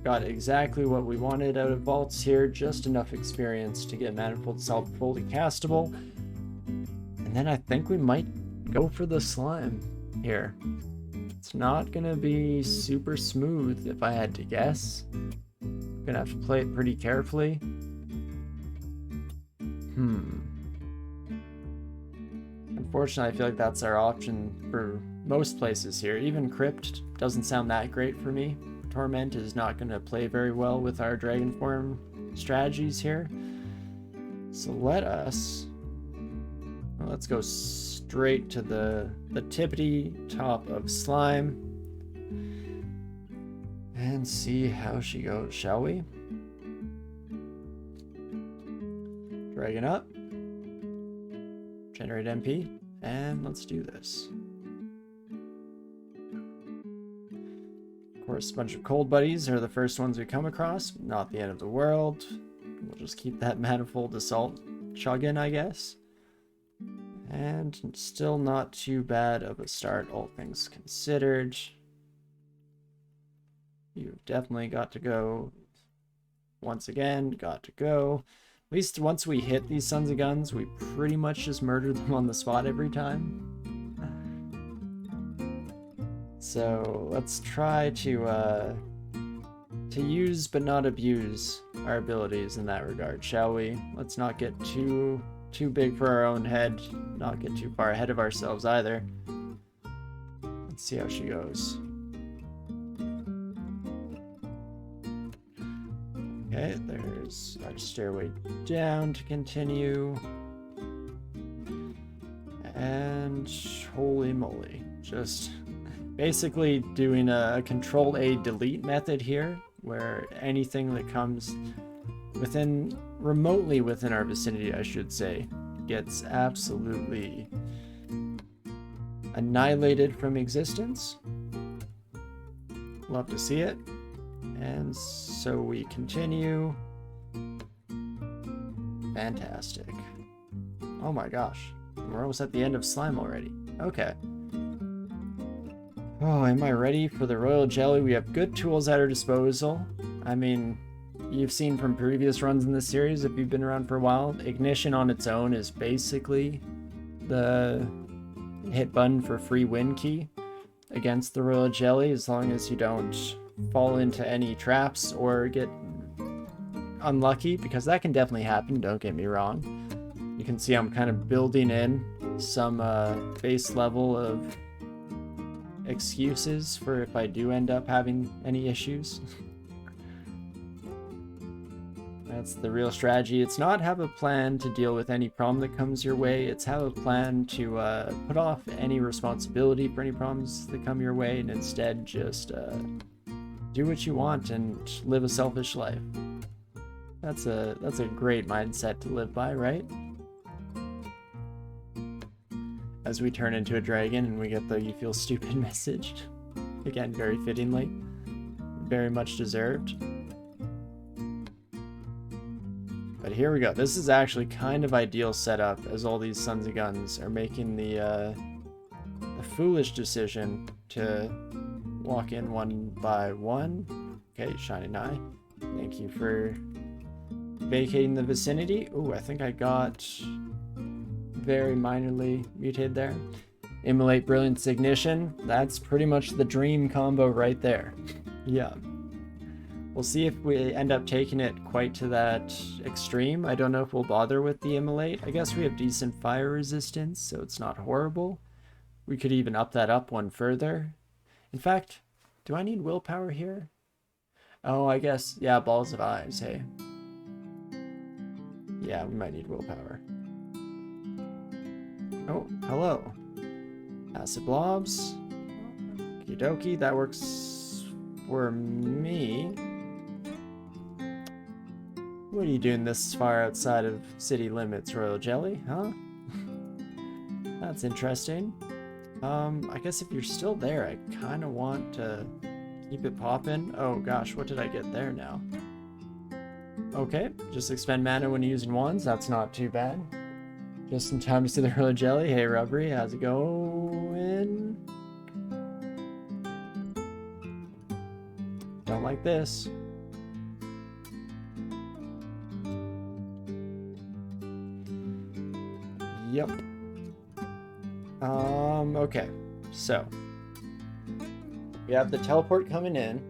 got exactly what we wanted out of vaults here, just enough experience to get Manifold Self fully castable. And then I think we might go for the slime here. It's not gonna be super smooth if I had to guess. Gonna have to play it pretty carefully. Unfortunately, I feel like that's our option for most places here. Even Crypt doesn't sound that great for me. Torment is not going to play very well with our Dragon Form strategies here. So let's go straight to the tippity top of Slime and see how she goes, shall we? Dragon up. Generate MP, and let's do this. Of course, a bunch of cold buddies are the first ones we come across. Not the end of the world. We'll just keep that Manifold Assault chugging, I guess. And still not too bad of a start, all things considered. You've definitely got to go. Once again, got to go. At least once we hit these Sons of Guns, we pretty much just murder them on the spot every time. So let's try to use but not abuse our abilities in that regard, shall we? Let's not get too big for our own head, not get too far ahead of ourselves either. Let's see how she goes. Okay, there's our stairway down to continue. And holy moly, just basically doing a Control-A delete method here, where anything that comes remotely within our vicinity, I should say, gets absolutely annihilated from existence. Love to see it. And so we continue. Fantastic. Oh my gosh. We're almost at the end of Slime already. Okay. Oh, am I ready for the Royal Jelly? We have good tools at our disposal. I mean, you've seen from previous runs in this series, if you've been around for a while, Ignition on its own is basically the hit button for free win key against the Royal Jelly, as long as you don't fall into any traps or get unlucky, because that can definitely happen, don't get me wrong. You can see I'm kind of building in some base level of excuses for if I do end up having any issues. That's the real strategy. It's not have a plan to deal with any problem that comes your way. It's have a plan to put off any responsibility for any problems that come your way, and instead just do what you want and live a selfish life. That's a great mindset to live by, right? As we turn into a dragon and we get the "you feel stupid" message. Again, very fittingly. Very much deserved. But here we go. This is actually kind of ideal setup, as all these Sons of Guns are making the foolish decision to walk in one by one. Okay, Shining Eye. Thank you for vacating the vicinity. Ooh, I think I got very minorly mutated there. Immolate Brilliance Ignition. That's pretty much the dream combo right there. Yeah. We'll see if we end up taking it quite to that extreme. I don't know if we'll bother with the Immolate. I guess we have decent fire resistance, so it's not horrible. We could even up that one further. In fact, do I need willpower here? Oh, I guess, yeah, Balls of Eyes, hey. Yeah, we might need willpower. Oh, hello. Acid Blobs. Okie dokie, that works for me. What are you doing this far outside of city limits, Royal Jelly, huh? That's interesting. I guess if you're still there, I kind of want to keep it popping. Oh gosh, what did I get there now? Okay, just expend mana when using wands. That's not too bad. Just in time to see the Royal Jelly. Hey, Rubbery, how's it going? Don't like this. Yep. Okay. So, we have the teleport coming in.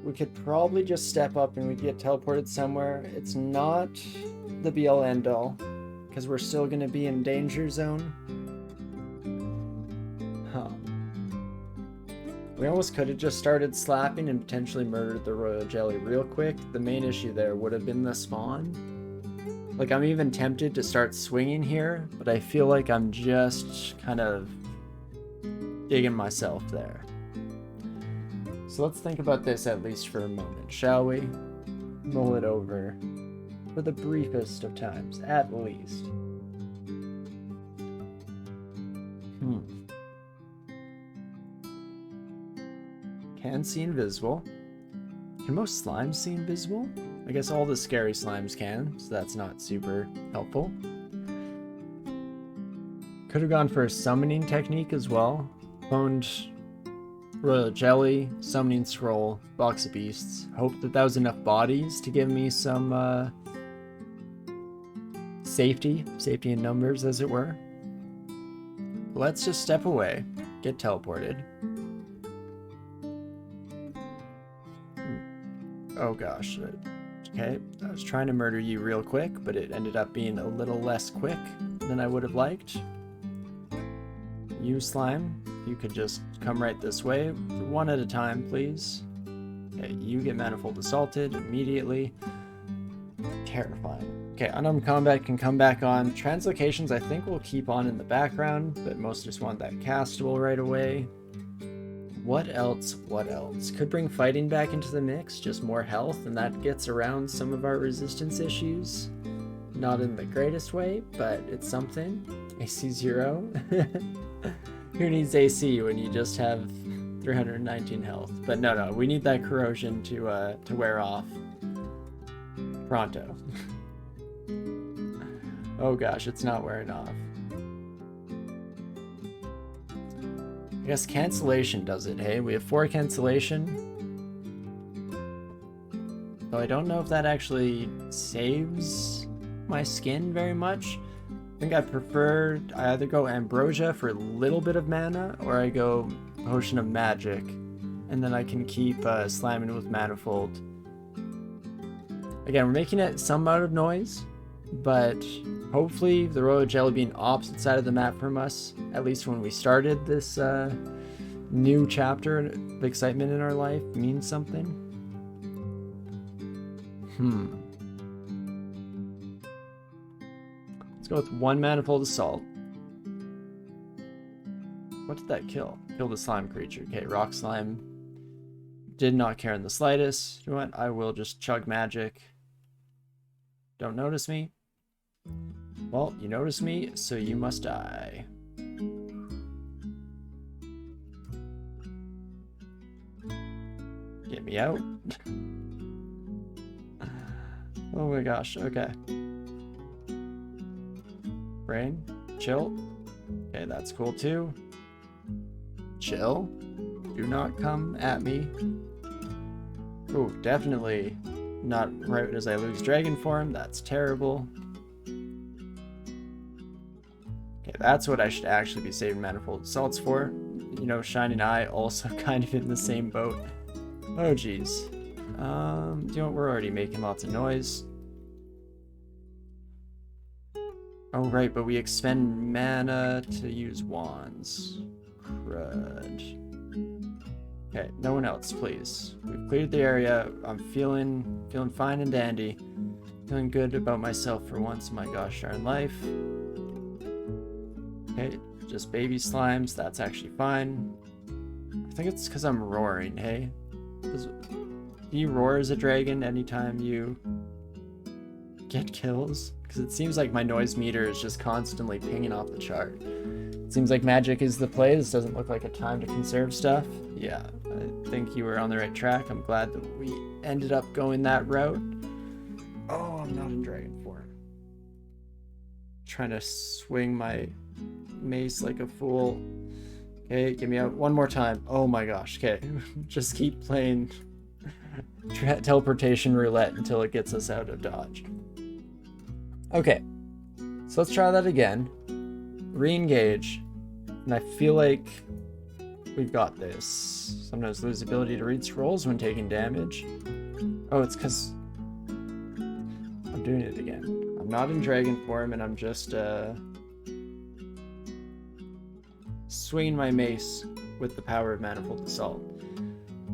We could probably just step up and we get teleported somewhere. It's not the be-all end-all, because we're still going to be in danger zone. Huh. We almost could have just started slapping and potentially murdered the royal jelly real quick. The main issue there would have been the spawn. Like, I'm even tempted to start swinging here, but I feel like I'm just kind of digging myself there. So let's think about this at least for a moment, shall we? Mull it over for the briefest of times, at least. Can see invisible. Can most slimes see invisible? I guess all the scary slimes can, so that's not super helpful. Could have gone for a summoning technique as well. Cloned royal jelly, summoning scroll, box of beasts. Hope that was enough bodies to give me some safety in numbers, as it were. Let's just step away, get teleported. Oh gosh. Okay, I was trying to murder you real quick, but it ended up being a little less quick than I would have liked. You slime, you could just come right this way, one at a time, please. Okay, you get manifold assaulted immediately. Terrifying. Okay, unarmed combat can come back on. Translocations I think we'll keep on in the background, but most just want that castable right away. What else? What else? Could bring fighting back into the mix, just more health, and that gets around some of our resistance issues. Not in the greatest way, but it's something. AC 0. Who needs AC when you just have 319 health? But no, we need that corrosion to wear off pronto. Oh gosh, it's not wearing off. I guess cancellation does it, hey? We have 4 cancellation. Though I don't know if that actually saves my skin very much. I think I prefer, I either go Ambrosia for a little bit of mana, or I go Potion of Magic, and then I can keep slamming with Manifold. Again, we're making it some amount of noise, but hopefully the royal jelly being opposite side of the map from us, at least when we started this new chapter of excitement in our life, means something. Let's go with 1 Manifold Assault. What did that kill? Killed a slime creature. Okay, rock slime. Did not care in the slightest. You know what? I will just chug magic. Don't notice me. Well, you notice me, so you must die. Get me out. Oh my gosh, okay. Rain, chill. Okay, that's cool too. Chill. Do not come at me. Ooh, definitely not right as I lose dragon form. That's terrible. Okay, that's what I should actually be saving Manifold Assaults for. You know, Shining Eye also kind of in the same boat. Oh geez. You know what, we're already making lots of noise. Oh right, but we expend mana to use wands. Crud. Okay, no one else, please. We've cleared the area. I'm feeling fine and dandy. Feeling good about myself for once in my gosh darn life. Okay, just baby slimes. That's actually fine. I think it's because I'm roaring, hey? Do you roar as a dragon anytime you get kills? Because it seems like my noise meter is just constantly pinging off the chart. It seems like magic is the play. This doesn't look like a time to conserve stuff. Yeah, I think you were on the right track. I'm glad that we ended up going that route. Oh, I'm not in dragon form. Trying to swing my mace like a fool. Okay, get me out one more time. Oh my gosh, okay. Just keep playing teleportation roulette until it gets us out of dodge. Okay. So let's try that again. Re-engage. And I feel like we've got this. Sometimes lose the ability to read scrolls when taking damage. Oh, it's because I'm doing it again. I'm not in dragon form, and I'm just swinging my mace with the power of Manifold Assault.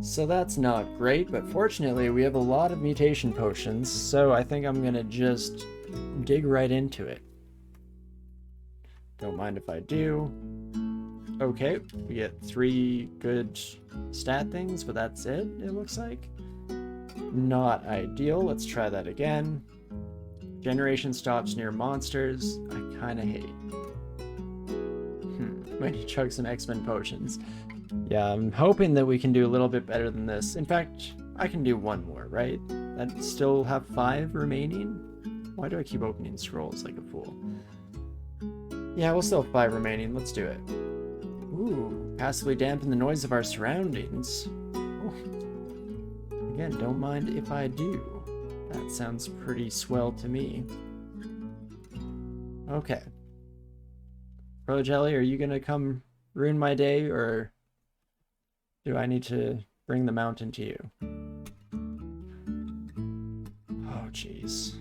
So that's not great, but fortunately we have a lot of mutation potions, so I think I'm gonna just dig right into it. Don't mind if I do. Okay, we get 3 good stat things, but that's it looks like. Not ideal. Let's try that again. Generation stops near monsters. I kinda hate. Might need to chug some X-Men potions. Yeah, I'm hoping that we can do a little bit better than this. In fact, I can do 1 more, right? I'd still have 5 remaining? Why do I keep opening scrolls like a fool? Yeah, we'll still have 5 remaining. Let's do it. Ooh, passively dampen the noise of our surroundings. Oh. Again, don't mind if I do. That sounds pretty swell to me. Okay. Pro Jelly, are you gonna come ruin my day, or do I need to bring the mountain to you? Oh, jeez.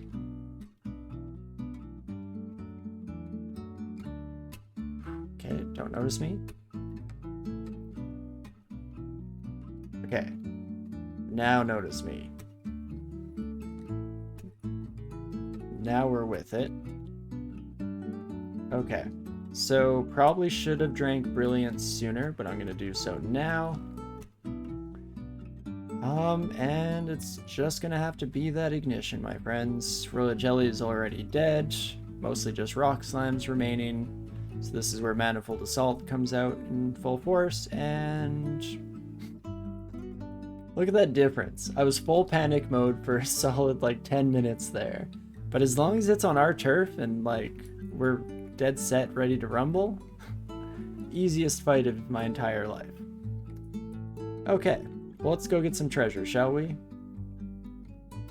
Okay, don't notice me. Okay. Now notice me. Now we're with it. Okay. So probably should have drank Brilliance sooner, but I'm gonna do so now. And it's just gonna have to be that ignition, my friends. Royal Jelly is already dead. Mostly just rock slimes remaining. So this is where Manifold Assault comes out in full force, and look at that difference. I was full panic mode for a solid like 10 minutes there. But as long as it's on our turf and like we're dead set ready to rumble, easiest fight of my entire life. Okay, well, let's go get some treasure, shall we?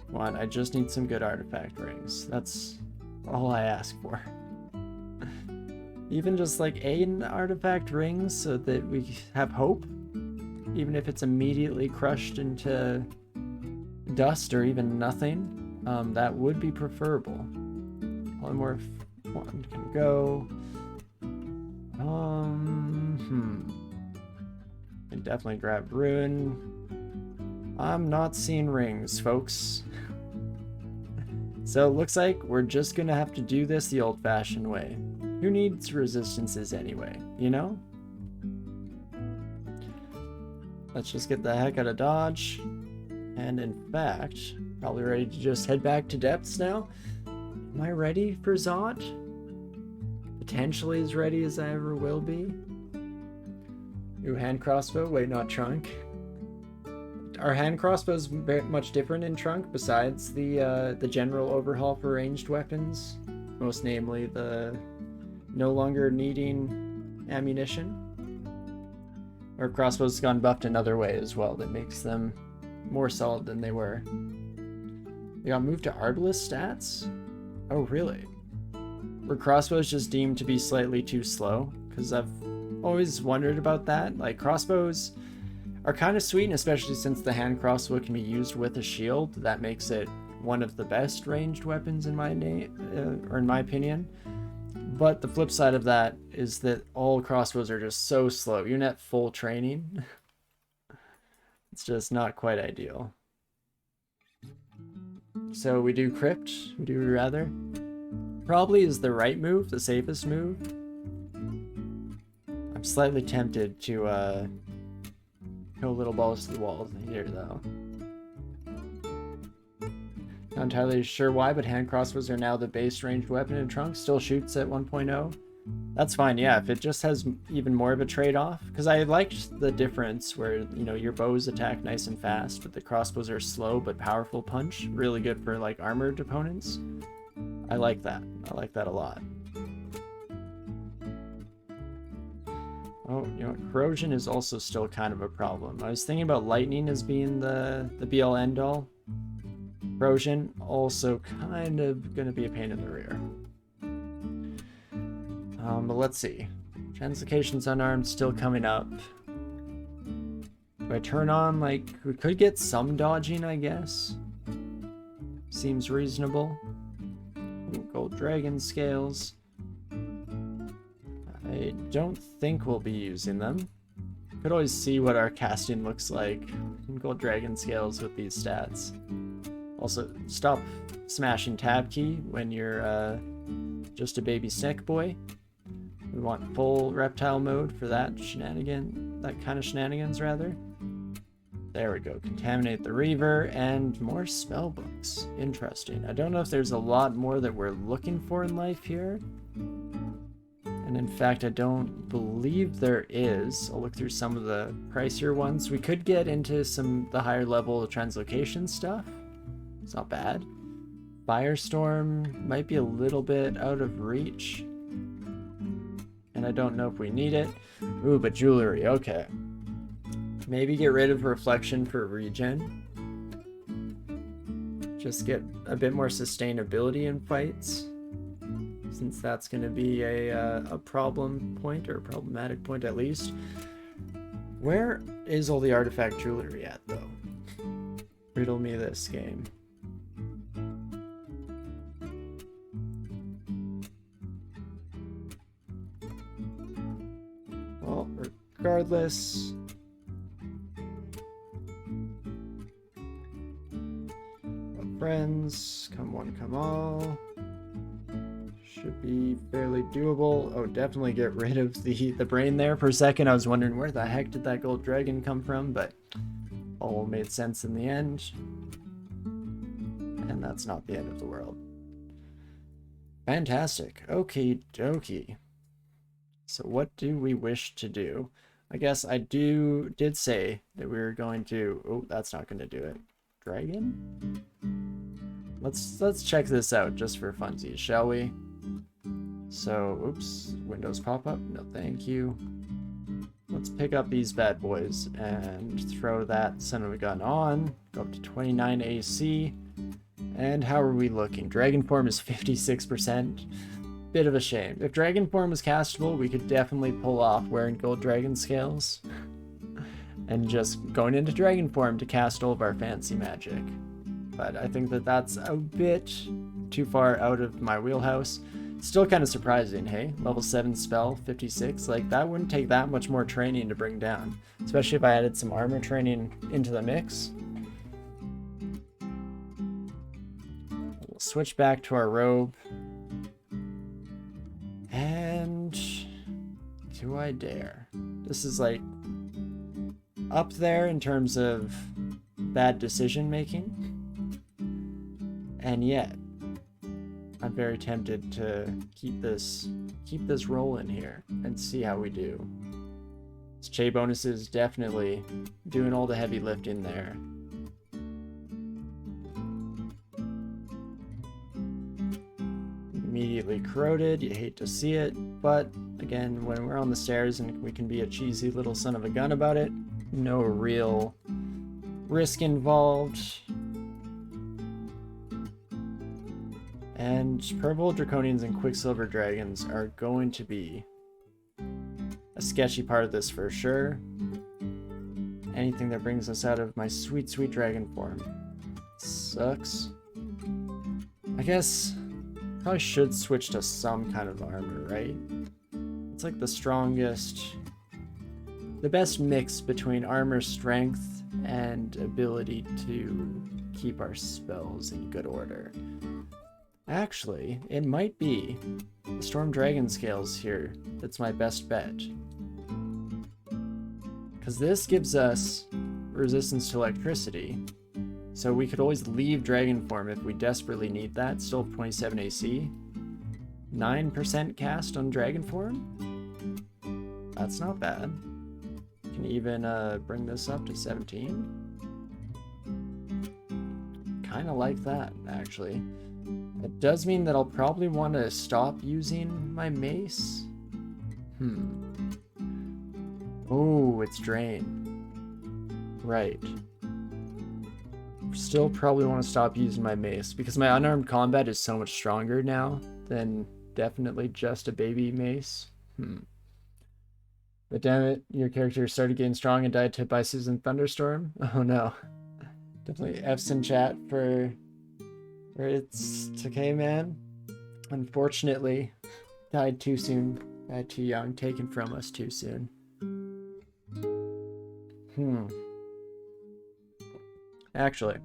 Come on, I just need some good artifact rings. That's all I ask for. Even just like 8 artifact rings so that we have hope, even if it's immediately crushed into dust or even nothing, that would be preferable. One more. One can go. Can definitely grab Ruin. I'm not seeing rings, folks. So it looks like we're just gonna have to do this the old-fashioned way. Who needs resistances anyway, you know? Let's just get the heck out of Dodge. And in fact, probably ready to just head back to depths now. Am I ready for Zot? Potentially as ready as I ever will be. New hand crossbow, wait, not trunk. Our hand crossbow is very much different in trunk besides the general overhaul for ranged weapons. Most namely the no longer needing ammunition. Our crossbow's gone buffed another way as well that makes them more solid than they were. They got moved to Arbalest stats? Oh, really? Were crossbows just deemed to be slightly too slow? Because I've always wondered about that. Like, crossbows are kind of sweet, and especially since the hand crossbow can be used with a shield. That makes it one of the best ranged weapons in my or in my opinion. But the flip side of that is that all crossbows are just so slow. Even at full training, it's just not quite ideal. So we do crypt, would you rather? Probably is the right move, the safest move. I'm slightly tempted to go little balls to the wall here though. Not entirely sure why, but hand crossbows are now the base ranged weapon in trunk. Still shoots at 1.0. That's fine, yeah, if it just has even more of a trade-off. Because I liked the difference where, you know, your bows attack nice and fast, but the crossbows are slow but powerful punch. Really good for, like, armored opponents. I like that. I like that a lot. Oh, you know, corrosion is also still kind of a problem. I was thinking about lightning as being the be-all end-all. Corrosion, also kind of going to be a pain in the rear. But let's see. Translocation's unarmed, still coming up. Do I turn on, like, we could get some dodging, I guess. Seems reasonable. Ooh, gold dragon scales. I don't think we'll be using them. Could always see what our casting looks like in gold dragon scales with these stats. Also, stop smashing tab key when you're just a baby snake boy. We want full reptile mode for that kind of shenanigans rather. There we go. Contaminate the Reaver and more spell books. Interesting. I don't know if there's a lot more that we're looking for in life here. And in fact, I don't believe there is. I'll look through some of the pricier ones. We could get into the higher level translocation stuff. It's not bad. Firestorm might be a little bit out of reach. And I don't know if we need it. Ooh, but jewelry, okay. Maybe get rid of reflection for regen. Just get a bit more sustainability in fights. Since that's going to be a problem point, or a problematic point at least. Where is all the artifact jewelry at, though? Riddle me this game. Well, regardless... Friends, come one, come all. Should be fairly doable. Oh, definitely get rid of the brain there for a second. I was wondering where the heck did that gold dragon come from, but all made sense in the end. And that's not the end of the world. Fantastic. Okie dokie. So what do we wish to do? I guess I did say that we were going to... Oh, that's not going to do it. Dragon? Let's check this out just for funsies, shall we? So, oops, windows pop up. No, thank you. Let's pick up these bad boys and throw that son of a gun on. Go up to 29 AC. And how are we looking? Dragon form is 56%. Bit of a shame. If dragon form was castable, we could definitely pull off wearing gold dragon scales. And just going into dragon form to cast all of our fancy magic. But I think that that's a bit too far out of my wheelhouse. Still kind of surprising, hey? Level 7 spell, 56. Like, that wouldn't take that much more training to bring down. Especially if I added some armor training into the mix. We'll switch back to our robe. And... do I dare? This is like... up there in terms of bad decision making. And yet, I'm very tempted to keep this rolling here and see how we do. This Che bonus is definitely doing all the heavy lifting there. Immediately corroded, you hate to see it, but again, when we're on the stairs and we can be a cheesy little son of a gun about it, no real risk involved. And Purple Draconians and Quicksilver Dragons are going to be a sketchy part of this for sure. Anything that brings us out of my sweet, sweet dragon form sucks. I guess probably should switch to some kind of armor, right? It's like the strongest, the best mix between armor strength and ability to keep our spells in good order. Actually, it might be the Storm Dragon Scales here that's my best bet. Because this gives us resistance to electricity, so we could always leave Dragon Form if we desperately need that. Still 27 AC. 9% cast on Dragon Form? That's not bad. Can even bring this up to 17. Kind of like that, actually. It does mean that I'll probably want to stop using my mace. Oh, it's drain. Right. Still probably want to stop using my mace because my unarmed combat is so much stronger now than definitely just a baby mace. But damn it, your character started getting strong and died to by Susan Thunderstorm? Oh no. Definitely F's in chat for it's okay, man. Unfortunately, died too soon. Died too young, taken from us too soon. Actually,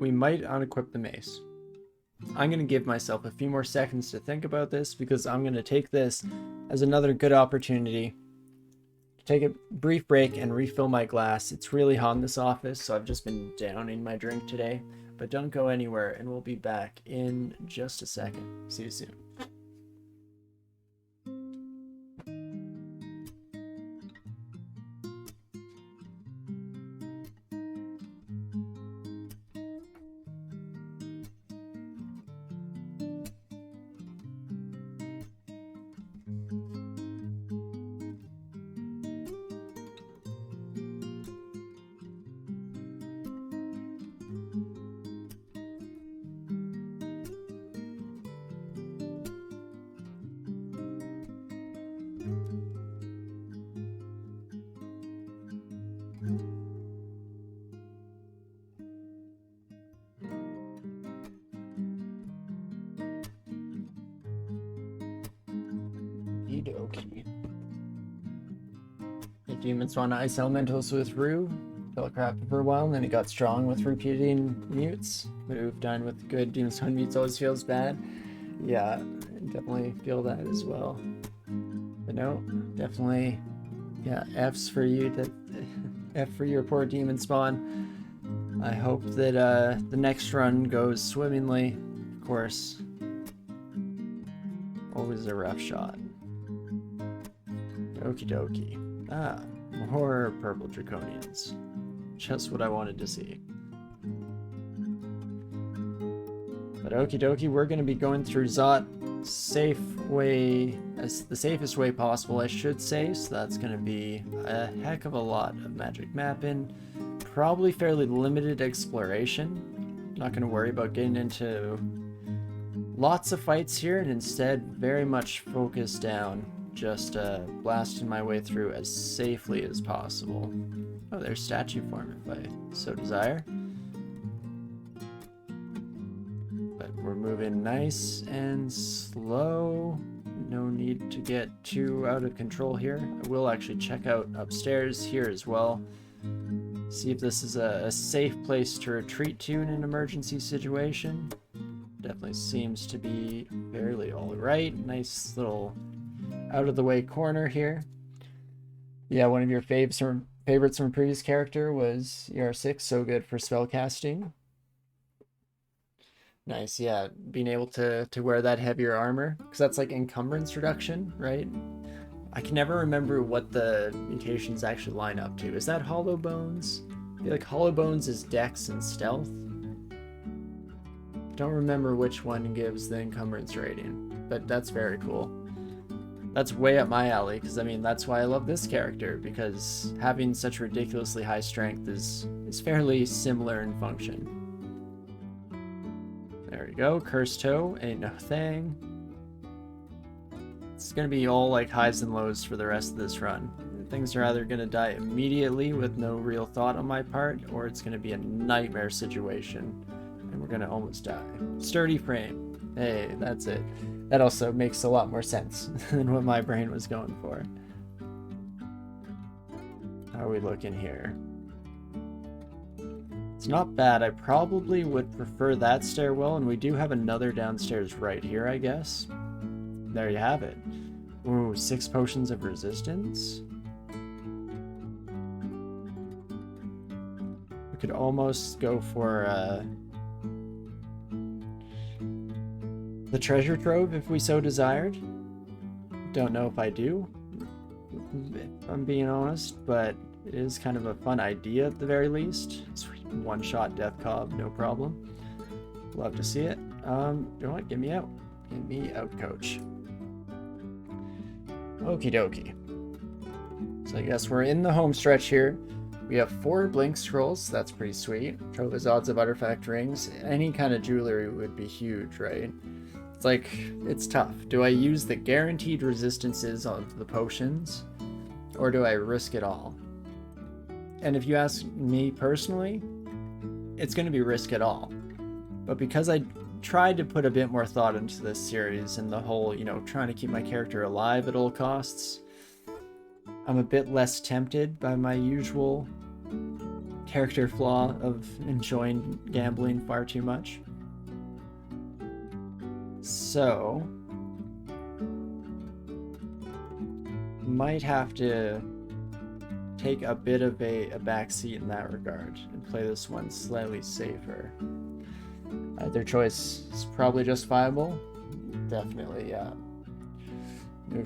we might unequip the mace. I'm going to give myself a few more seconds to think about this because I'm going to take this as another good opportunity to take a brief break and refill my glass. It's really hot in this office, so I've just been downing my drink today. But don't go anywhere, and we'll be back in just a second. See you soon. The demon spawned ice elementals with Rue. Felt crappy for a while, and then it got strong with repeating mutes. Move done with good demon spawn mutes always feels bad. Yeah, I definitely feel that as well. But no, definitely, yeah, F's for you. F for your poor demon spawn. I hope that the next run goes swimmingly. Of course, always a rough shot. Okie dokie. Ah, more purple draconians. Just what I wanted to see. But okie dokie, we're going to be going through Zot safe way, as the safest way possible, I should say. So that's going to be a heck of a lot of magic mapping. Probably fairly limited exploration. Not going to worry about getting into lots of fights here, and instead very much focus down. Just blasting my way through as safely as possible. Oh, there's statue form if I so desire. But we're moving nice and slow. No need to get too out of control here. I will actually check out upstairs here as well. See if this is a safe place to retreat to in an emergency situation. Definitely seems to be fairly alright. Nice little out of the way corner here. Yeah, one of your favorites from previous character was ER6, so good for spell casting. Nice, yeah, being able to wear that heavier armor, because that's like encumbrance reduction, right? I can never remember what the mutations actually line up to. Is that Hollow Bones? I feel like Hollow Bones is Dex and Stealth. Don't remember which one gives the encumbrance rating, but that's very cool. That's way up my alley, because I mean, that's why I love this character, because having such ridiculously high strength is fairly similar in function. There we go, Cursed Toe, ain't no thing. It's gonna be all like highs and lows for the rest of this run. Things are either gonna die immediately with no real thought on my part, or it's gonna be a nightmare situation, and we're gonna almost die. Sturdy frame, hey, that's it. That also makes a lot more sense than what my brain was going for. How are we looking here? It's not bad. I probably would prefer that stairwell, and we do have another downstairs right here, I guess. There you have it. Ooh, 6 potions of resistance. We could almost go for the treasure trove if we so desired. Don't know if I do, if I'm being honest, but it is kind of a fun idea at the very least. Sweet, one-shot Death Cob, no problem. Love to see it. You know what? Get me out. Get me out, coach. Okie dokie. So I guess we're in the home stretch here. We have 4 blink scrolls. That's pretty sweet. Trove has odds of artifact rings. Any kind of jewelry would be huge, right? It's like, it's tough. Do I use the guaranteed resistances of the potions, or do I risk it all? And if you ask me personally, it's going to be risk it all. But because I tried to put a bit more thought into this series and the whole, you know, trying to keep my character alive at all costs, I'm a bit less tempted by my usual character flaw of enjoying gambling far too much. So, might have to take a bit of a backseat in that regard and play this one slightly safer. Either choice is probably justifiable. Definitely, yeah.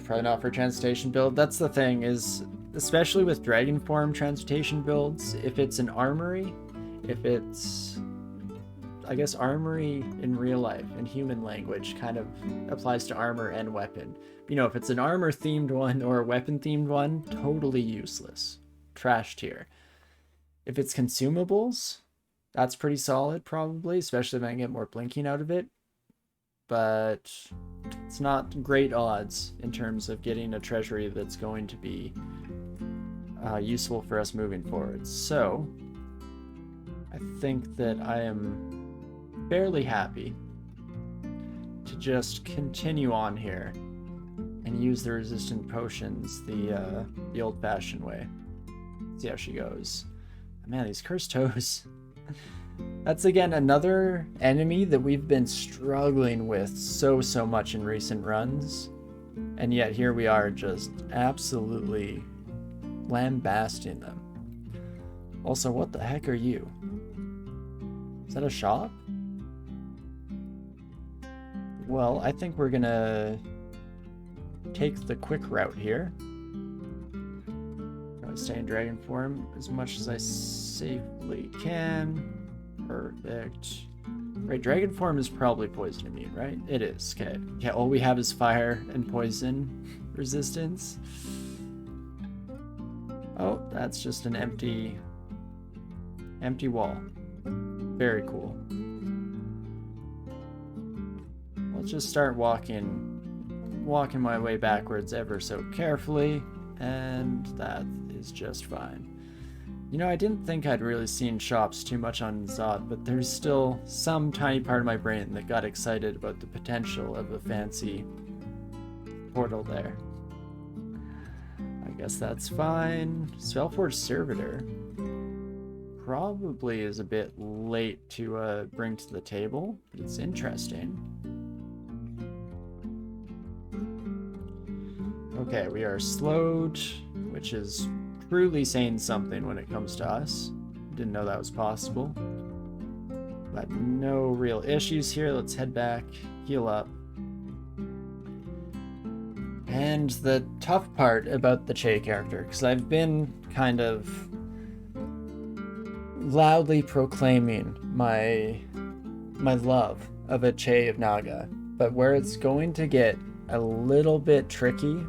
Probably not for transportation build. That's the thing, is especially with dragon form transportation builds, if it's an armory, if it's, I guess armory in real life, in human language, kind of applies to armor and weapon. You know, if it's an armor themed one or a weapon themed one, totally useless. Trash tier. If it's consumables, that's pretty solid probably, especially if I can get more blinking out of it. But it's not great odds in terms of getting a treasury that's going to be useful for us moving forward. So I think that I am fairly happy to just continue on here and use the resistant potions the old-fashioned way. See how she goes. Man, these cursed toes. That's again another enemy that we've been struggling with so much in recent runs, and yet here we are just absolutely lambasting them. Also, what the heck are you? Is that a shop? Well, I think we're gonna take the quick route here. I'll stay in dragon form as much as I safely can. Perfect. Right, dragon form is probably poison immune, right? It is, okay. Yeah, all we have is fire and poison resistance. Oh, that's just an empty wall. Very cool. Let's just start walking my way backwards ever so carefully, and that is just fine. You know, I didn't think I'd really seen shops too much on Zot, but there's still some tiny part of my brain that got excited about the potential of a fancy portal there. I guess that's fine. Spellforge Servitor probably is a bit late to bring to the table, but it's interesting. Okay, we are slowed, which is truly saying something when it comes to us. Didn't know that was possible. But no real issues here. Let's head back, heal up. And the tough part about the Che character, because I've been kind of loudly proclaiming my love of a Che of Naga, but where it's going to get a little bit tricky,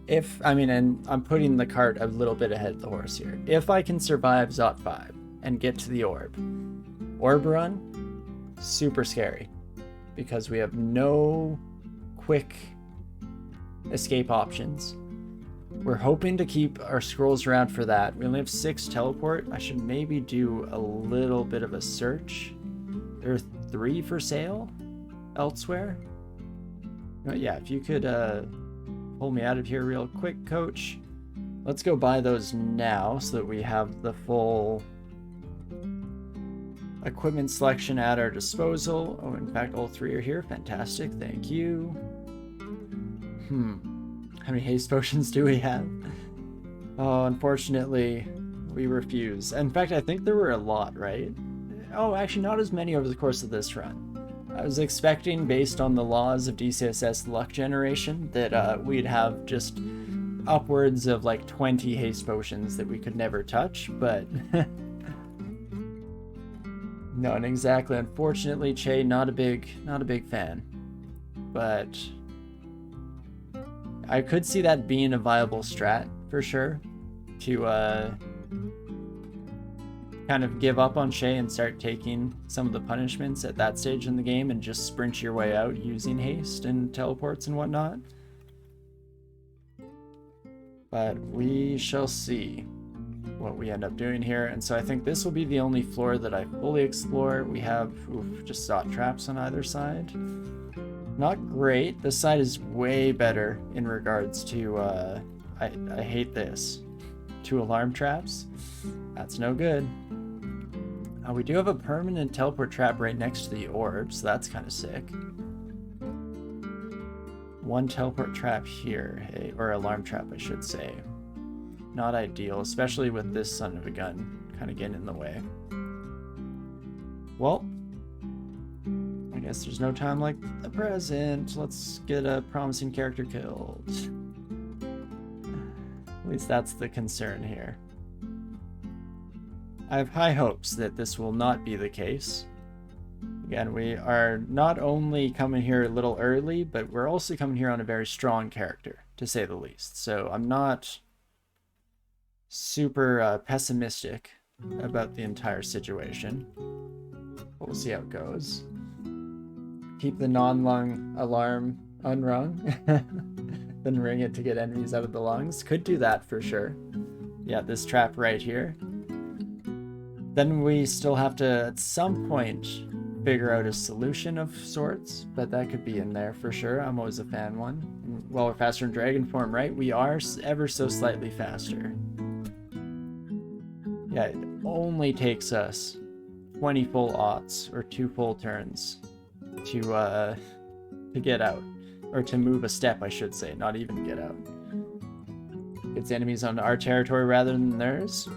and I'm putting the cart a little bit ahead of the horse here. If I can survive Zot 5 and get to the orb run, super scary, because we have no quick escape options. We're hoping to keep our scrolls around for that. We only have 6 teleport. I should maybe do a little bit of a search. There are 3 for sale elsewhere. But yeah, if you could pull me out of here real quick, coach. Let's go buy those now so that we have the full equipment selection at our disposal. Oh, in fact, all 3 are here. Fantastic. Thank you. How many haste potions do we have? Oh, unfortunately, we refuse. In fact, I think there were a lot, right? Oh, actually, not as many over the course of this run. I was expecting, based on the laws of DCSS luck generation, that we'd have just upwards of like 20 haste potions that we could never touch, but not exactly. Unfortunately, Che, not a big fan. But I could see that being a viable strat for sure, to kind of give up on Shay and start taking some of the punishments at that stage in the game and just sprint your way out using haste and teleports and whatnot. But we shall see what we end up doing here. And so I think this will be the only floor that I fully explore. We have just Zot traps on either side. Not great. This side is way better in regards to, I hate this. 2 alarm traps. That's no good. We do have a permanent teleport trap right next to the orb, so that's kind of sick. 1 teleport trap here, or alarm trap, I should say. Not ideal, especially with this son of a gun kind of getting in the way. Well, I guess there's no time like the present. Let's get a promising character killed. At least that's the concern here. I have high hopes that this will not be the case. Again, we are not only coming here a little early, but we're also coming here on a very strong character, to say the least. So I'm not super pessimistic about the entire situation. We'll see how it goes. Keep the non-lung alarm unrung, then ring it to get enemies out of the lungs. Could do that for sure. Yeah, this trap right here. Then we still have to, at some point, figure out a solution of sorts, but that could be in there for sure. I'm always a fan one. Well, we're faster in dragon form, right? We are ever so slightly faster. Yeah, it only takes us 20 full aughts, or 2 full turns, to get out. Or to move a step, I should say, not even get out. It's enemies on our territory rather than theirs.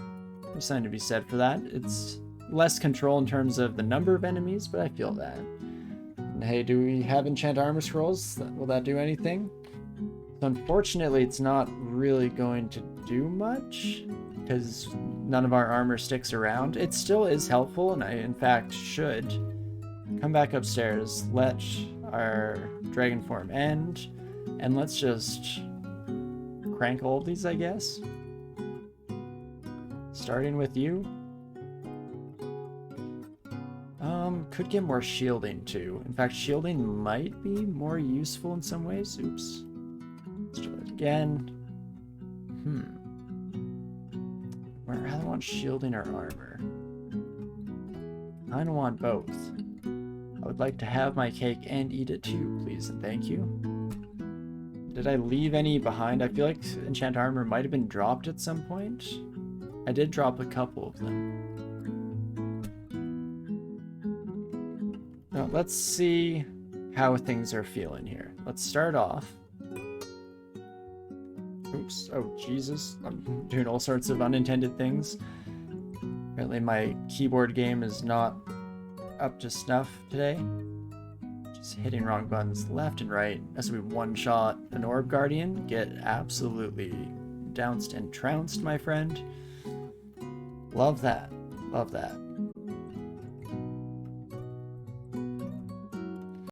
There's something to be said for that. It's less control in terms of the number of enemies, but I feel that. And hey, do we have enchant armor scrolls? Will that do anything? So unfortunately, it's not really going to do much, because none of our armor sticks around. It still is helpful, and I, in fact, should come back upstairs, let our dragon form end, and let's just crank all of these, I guess. Starting with you. Could get more shielding too. In fact, shielding might be more useful in some ways. Oops. Let's try it again. I rather want shielding or armor. I don't want both. I would like to have my cake and eat it too, please and thank you. Did I leave any behind? I feel like enchant armor might have been dropped at some point. I did drop a couple of them. Now, let's see how things are feeling here. Let's start off. Oops. Oh, Jesus. I'm doing all sorts of unintended things. Apparently my keyboard game is not up to snuff today. Just hitting wrong buttons left and right as we one-shot an Orb Guardian. Get absolutely dounced and trounced, my friend. Love that. Love that.